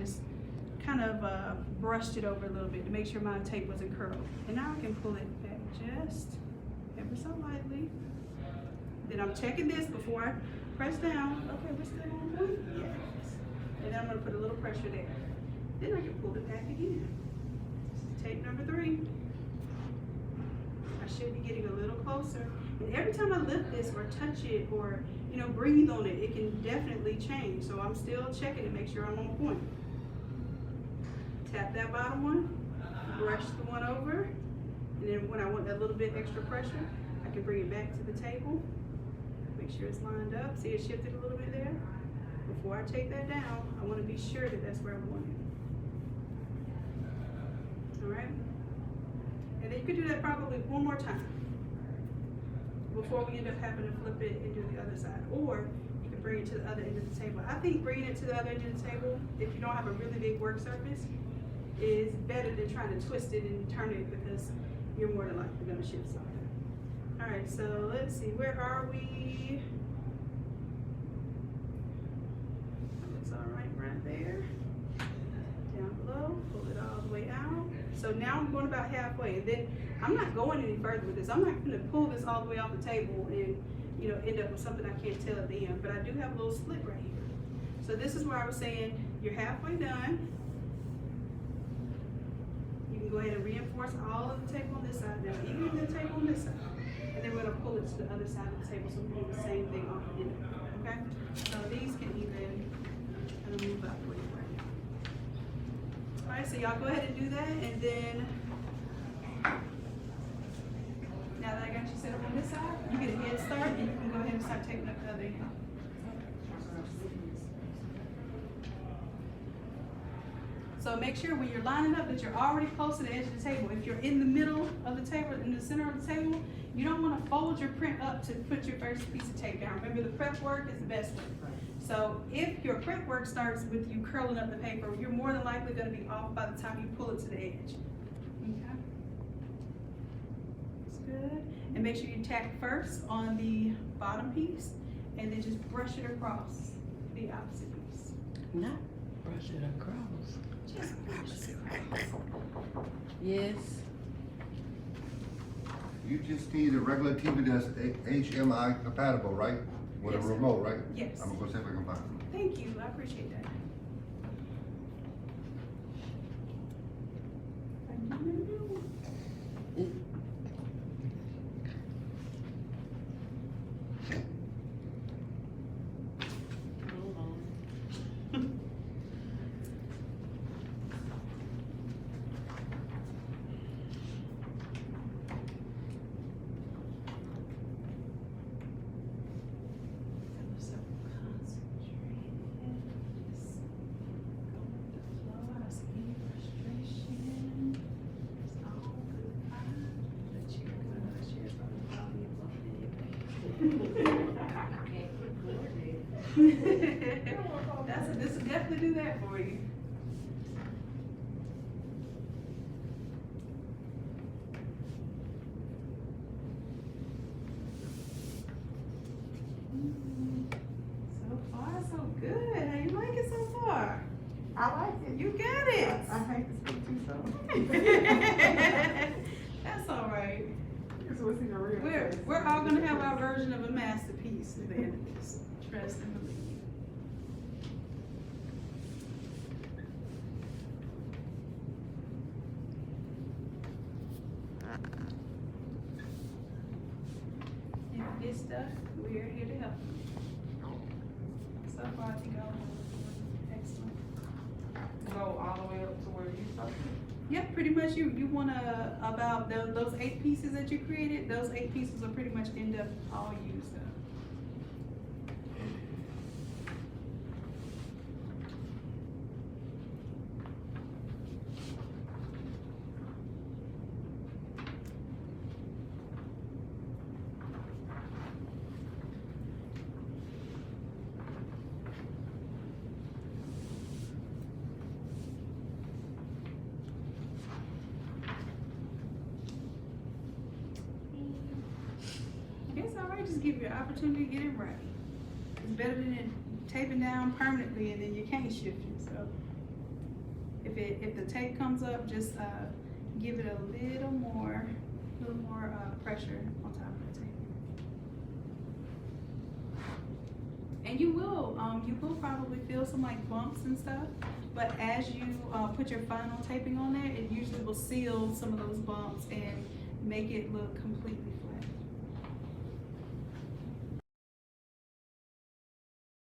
just kind of brushed it over a little bit to make sure my tape wasn't curled. And now I can pull it back just ever so lightly. Then I'm checking this before I press down. Okay, we're still on point? Yes. And then I'm gonna put a little pressure there. Then I can pull it back again. This is tape number 3. I should be getting a little closer. And every time I lift this or touch it or, you know, breathe on it, it can definitely change. So I'm still checking to make sure I'm on point. Tap that bottom one, brush the one over, and then when I want that little bit extra pressure, I can bring it back to the table. Make sure it's lined up. See, it shifted a little bit there. Before I take that down, I want to be sure that that's where I want it. All right? And then you can do that probably one more time before we end up having to flip it and do the other side. Or you can bring it to the other end of the table. I think bringing it to the other end of the table, if you don't have a really big work surface, is better than trying to twist it and turn it because you're more than likely going to shift something. All right, so let's see, where are we? Looks all right there. Down below, pull it all the way out. So now I'm going about halfway, and then I'm not going any further with this. I'm not going to pull this all the way off the table and, you know, end up with something I can't tell at the end. But I do have a little slit right here. So this is where I was saying you're halfway done. Go ahead and reinforce all of the tape on this side now, even the tape on this side. And then we're going to pull it to the other side of the table so we do the same thing off the end. Okay? So these can even kind of move out the way right now. Alright, so y'all go ahead and do that, and then now that I got you set up on this side, you get a head start and you can go ahead and start taking up the other end. So make sure when you're lining up that you're already close to the edge of the table. If you're in the middle of the table, in the center of the table, you don't want to fold your print up to put your first piece of tape down. Remember, the prep work is the best work. So if your prep work starts with you curling up the paper, you're more than likely going to be off by the time you pull it to the edge. Okay? That's good. And make sure you tack first on the bottom piece, and then just brush it across the opposite piece. Not brush it across. Yes. You just need a regular TV that's HMI compatible, right? With Yes, a sir. remote, right? Yes. I'm gonna go see if I can find it. Thank you, I appreciate that. This will definitely do that for you. So far, so good. How you like it so far? I like it. You got it. I hate to speak too soon. That's all right. Because what's in the real face. We're all gonna have our version of a masterpiece at the end of this. Trust and believe. If you get stuck, we're here to help you. So far, I think I'll excellent. Go all the way up to where you started? Yep, pretty much you wanna, about those 8 pieces that you created, those 8 pieces will pretty much end up all used up. It's all right, just give you an opportunity to get it right. It's better than it taping down permanently and then you can't shift it, so If the tape comes up, just, give it a little more pressure on top of the tape. And you will probably feel some like bumps and stuff, but as you, put your final taping on there, it usually will seal some of those bumps and make it look completely flat.